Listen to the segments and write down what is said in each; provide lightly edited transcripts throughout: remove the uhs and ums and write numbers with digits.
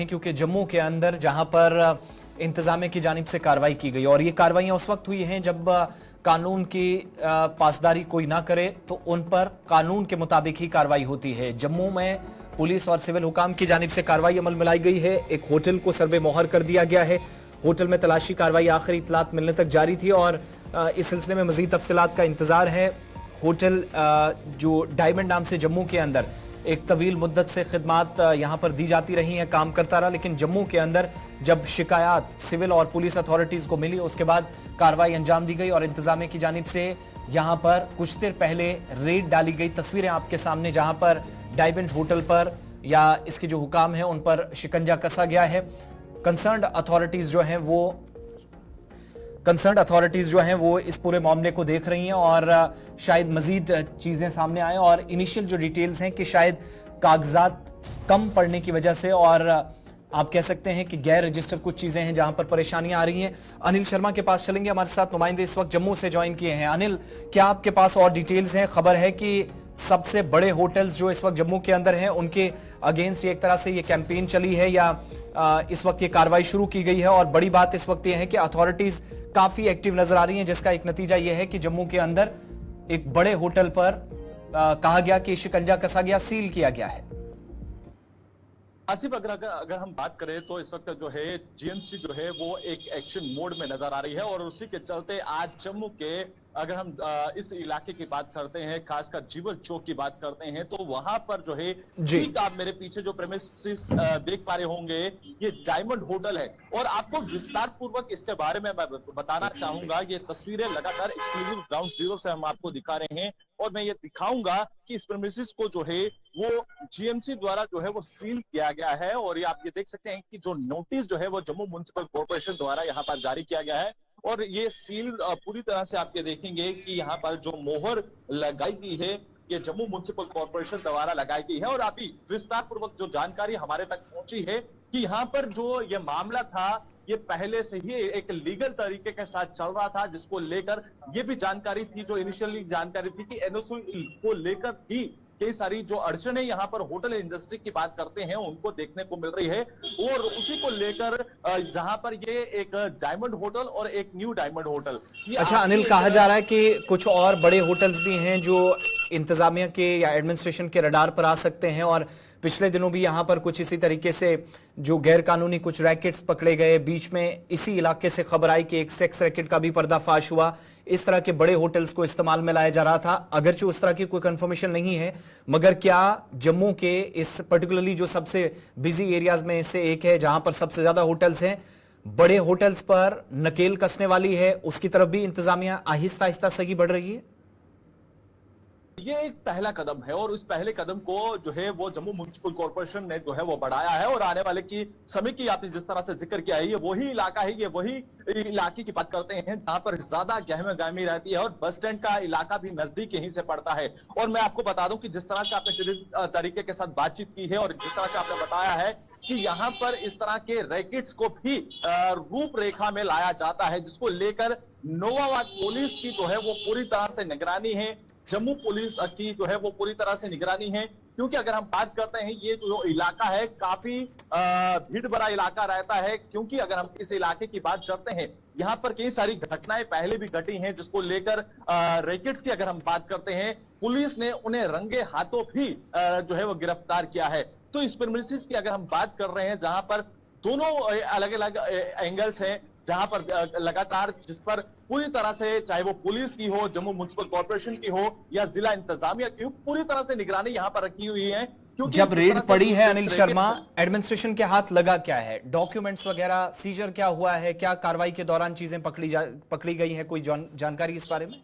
क्योंकि जम्मू के अंदर जहां पर इंतजामिया की जानिब से कार्रवाई की गई और ये कार्रवाइयां उस वक्त हुई हैं जब कानून की पासदारी कोई ना करे तो उन पर कानून के मुताबिक ही कार्रवाई होती है। जम्मू में पुलिस और सिविल हुकाम की जानिब से कार्रवाई अमल में लाई गई है। एक होटल को सर्वे मोहर कर दिया गया है। होटल में तलाशी कार्रवाई आखिरी इतलात मिलने तक जारी थी और इस सिलसिले में मजीद तफसीलात का इंतजार है। होटल जो डायमंड नाम से जम्मू के अंदर एक तवील मुद्दत से खिदमात यहां पर दी जाती रही हैं, काम करता रहा, लेकिन जम्मू के अंदर जब शिकायत सिविल और पुलिस अथॉरिटीज को मिली उसके बाद कार्रवाई अंजाम दी गई और इंतजामिया की जानिब से यहां पर कुछ देर पहले रेड डाली गई। तस्वीरें आपके सामने जहां पर डायमंड होटल पर या इसके जो हुकाम है उन पर शिकंजा कसा गया है। कंसर्न्ड अथॉरिटीज जो हैं वो इस पूरे मामले को देख रही हैं और शायद मजीद चीजें सामने आए और इनिशियल जो डिटेल्स हैं कि शायद कागजात कम पड़ने की वजह से और आप कह सकते हैं कि गैर रजिस्टर कुछ चीजें हैं जहां पर परेशानियां आ रही हैं। अनिल शर्मा के पास चलेंगे, हमारे साथ नुमाइंदे इस वक्त जम्मू से ज्वाइन किए हैं। अनिल, क्या आपके पास और डिटेल्स हैं? खबर है कि सबसे बड़े होटल्स जो इस वक्त जम्मू के अंदर हैं उनके अगेंस्ट एक तरह से ये कैंपेन चली है या इस वक्त ये कार्रवाई शुरू की गई है? और बड़ी बात इस वक्त ये है कि अथॉरिटीज काफी एक्टिव नजर आ रही हैं, जिसका एक नतीजा यह है कि जम्मू के अंदर एक बड़े होटल पर कहा गया कि शिकंजा कसा गया, सील किया गया है। आसिफ, अगर हम बात करें तो इस वक्त जो है जीएमसी जो है वो एक एक्शन मोड में नजर आ रही है और उसी के चलते आज जम्मू के अगर हम इस इलाके की बात करते हैं, खासकर जीवल चौक की बात करते हैं, तो वहां पर जो है ठीक आप मेरे पीछे जो प्रेमिसेस देख पा रहे होंगे ये डायमंड होटल है और आपको विस्तार पूर्वक इसके बारे में मैं बताना चाहूंगा। ये तस्वीरें लगातार एक्सक्लूसिव ग्राउंड जीरो से हम आपको दिखा रहे हैं और मैं ये दिखाऊंगा कि इस प्रेमिसेस को जो है वो जीएमसी द्वारा जो है वो सील किया गया है और ये आप ये देख सकते हैं कि जो नोटिस जो है वो जम्मू म्युनिसिपल कॉर्पोरेशन द्वारा यहाँ पर जारी किया गया है और ये सील पूरी तरह से आप ये देखेंगे कि यहाँ पर जो मोहर लगाई गई है ये जम्मू म्युनिसिपल कॉर्पोरेशन द्वारा लगाई गई है और अभी विस्तार पूर्वक जो जानकारी हमारे तक पहुंची है कि यहाँ पर जो ये मामला था ये पहले से ही एक लीगल तरीके के साथ चल रहा था, जिसको लेकर ये भी जानकारी थी, जो इनिशियली जानकारी थी कि एनओसी को लेकर भी कई सारी जो अड़चने यहाँ पर होटल इंडस्ट्री की बात करते हैं उनको देखने को मिल रही है और उसी को लेकर जहां पर ये एक डायमंड होटल और एक न्यू डायमंड होटल। अच्छा अनिल, कहा जा रहा है कि कुछ और बड़े होटल्स भी हैं जो इंतजामिया के या एडमिनिस्ट्रेशन के रडार पर आ सकते हैं और पिछले दिनों भी यहां पर कुछ इसी तरीके से जो गैर कानूनी कुछ रैकेट्स पकड़े गए। बीच में इसी इलाके से खबर आई कि एक सेक्स रैकेट का भी पर्दाफाश हुआ। इस तरह के बड़े होटल्स को इस्तेमाल में लाया जा रहा था, अगरचे उस तरह की कोई कंफर्मेशन नहीं है, मगर क्या जम्मू के इस पर्टिकुलरली जो सबसे बिजी एरियाज में से एक है जहां पर सबसे ज्यादा होटल्स हैं, बड़े होटल्स पर नकेल कसने वाली है, उसकी तरफ भी इंतजामिया आहिस्ता आहिस्ता सही बढ़ रही है? ये एक पहला कदम है और उस पहले कदम को जो है वो जम्मू म्युनिसिपल कॉर्पोरेशन ने जो है वो बढ़ाया है और आने वाले की समय की आपने जिस तरह से जिक्र किया है ये वही इलाका है, ये वही इलाके की बात करते हैं जहां पर ज्यादा गहमी रहती है और बस स्टैंड का इलाका भी नजदीक यहीं से पड़ता है। और मैं आपको बता दूं कि जिस तरह से आपने सीधे तरीके के साथ बातचीत की है और जिस तरह से आपने बताया है कि यहाँ पर इस तरह के रैकेट्स को भी रूपरेखा में लाया जाता है, जिसको लेकर नोवाबाद पुलिस की जो है वो पूरी तरह से निगरानी है, जम्मू पुलिस की जो है वो पूरी तरह से निगरानी है। क्योंकि अगर हम बात करते हैं ये जो इलाका है काफी भीड़ भरा इलाका रहता है, क्योंकि अगर हम इस इलाके की बात करते हैं यहाँ पर कई सारी घटनाएं पहले भी घटी हैं, जिसको लेकर रैकेट्स की अगर हम बात करते हैं पुलिस ने उन्हें रंगे हाथों भी जो है वो गिरफ्तार किया है। तो इस प्रीमिसेस की अगर हम बात कर रहे हैं जहां पर दोनों अलग अलग एंगल्स हैं, जहां पर लगातार जिस पर पूरी तरह से चाहे वो पुलिस की हो, जम्मू म्युनिसिपल कॉर्पोरेशन की हो या जिला इंतजामिया की हो, पूरी तरह से निगरानी यहां पर रखी हुई है। क्योंकि जब रेड पड़ी है अनिल शर्मा, एडमिनिस्ट्रेशन के हाथ लगा क्या है? डॉक्यूमेंट्स वगैरह सीजर क्या हुआ है? क्या कार्रवाई के दौरान चीजें पकड़ी गई है? कोई जानकारी इस बारे में?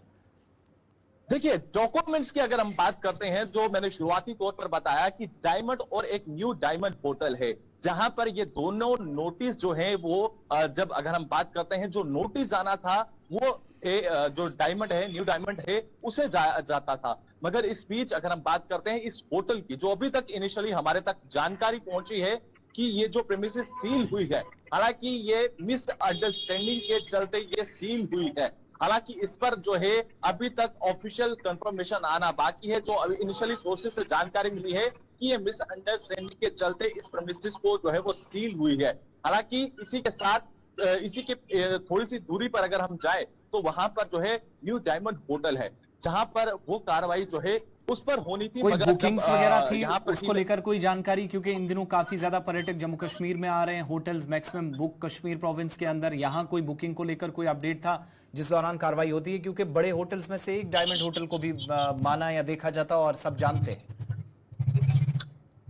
देखिए, डॉक्यूमेंट्स की अगर हम बात करते हैं, जो मैंने शुरुआती तौर पर बताया कि डायमंड और एक न्यू डायमंड होटल है, जहां पर ये दोनों नोटिस जो है वो जब अगर हम बात करते हैं जो नोटिस जाना था वो जो डायमंड है, न्यू डायमंड है, उसे जाता था। मगर इस बीच अगर हम बात करते हैं इस होटल की, जो अभी तक इनिशियली हमारे तक जानकारी पहुंची है कि ये जो प्रीमिसेस सील हुई है, हालांकि ये मिसअंडरस्टैंडिंग के चलते ये सील हुई है, हालांकि इस पर जो है अभी तक ऑफिशियल कंफर्मेशन आना बाकी है। जो इनिशियली सोर्सेज से जानकारी मिली है कि ये मिसअंडरस्टैंडिंग के चलते इस प्रेमिसेस को जो है वो सील हुई है। हालांकि इसी के साथ इसी के थोड़ी सी दूरी पर अगर हम जाए तो वहां पर जो है न्यू डायमंड होटल है, जहां पर वो कार्रवाई जो है उस पर होनी थी, कोई मगर बुकिंग्स वगैरह थी यहाँ पर उसको लेकर कोई जानकारी? क्योंकि इन दिनों काफी ज्यादा पर्यटक जम्मू कश्मीर में आ रहे हैं, hotels maximum book Kashmir province के अंदर, यहाँ कोई बुकिंग को लेकर कोई अपडेट था जिस दौरान कार्रवाई होती है? क्योंकि बड़े होटल्स में से एक डायमंड होटल को भी माना या देखा जाता और सब जानते हैं।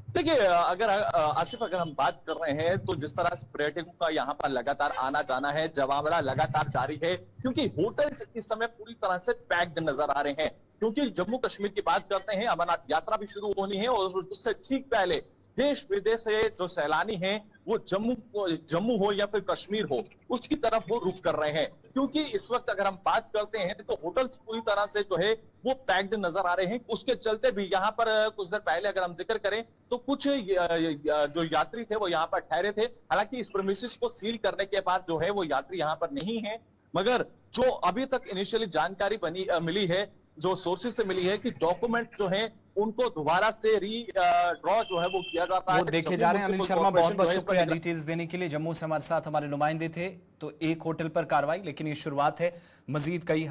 देखिए, अगर आसिफ अगर हम बात कर रहे हैं तो जिस तरह से पर्यटकों का यहाँ पर लगातार आना जाना है, जमावड़ा लगातार जारी है, क्योंकि होटल्स इस समय पूरी तरह से पैक्ड नजर आ रहे हैं। क्योंकि जम्मू कश्मीर की बात करते हैं, अमरनाथ यात्रा भी शुरू होनी है और उससे ठीक पहले देश विदेश से जो सैलानी हैं वो जम्मू हो या फिर कश्मीर हो, उसकी तरफ वो रुख कर रहे हैं। क्योंकि इस वक्त अगर हम बात करते हैं तो होटल्स पूरी तरह से जो है वो पैक्ड नजर आ रहे हैं। उसके चलते भी यहाँ पर कुछ देर पहले अगर हम जिक्र करें तो कुछ जो यात्री थे वो यहाँ पर ठहरे थे। हालांकि इस प्रेमिसेस को सील करने के बाद जो है वो यात्री यहाँ पर नहीं है, मगर जो अभी तक इनिशियली जानकारी मिली है, जो सोर्सेज से मिली है कि डॉक्यूमेंट जो है उनको दोबारा से ड्रॉ जो है वो किया जाता है। वो देखे जा रहे हैं। अनिल शर्मा, बहुत बहुत शुक्रिया डिटेल्स देने के लिए। जम्मू से हमारे साथ हमारे नुमाइंदे थे। तो एक होटल पर कार्रवाई, लेकिन ये शुरुआत है, मजीद कई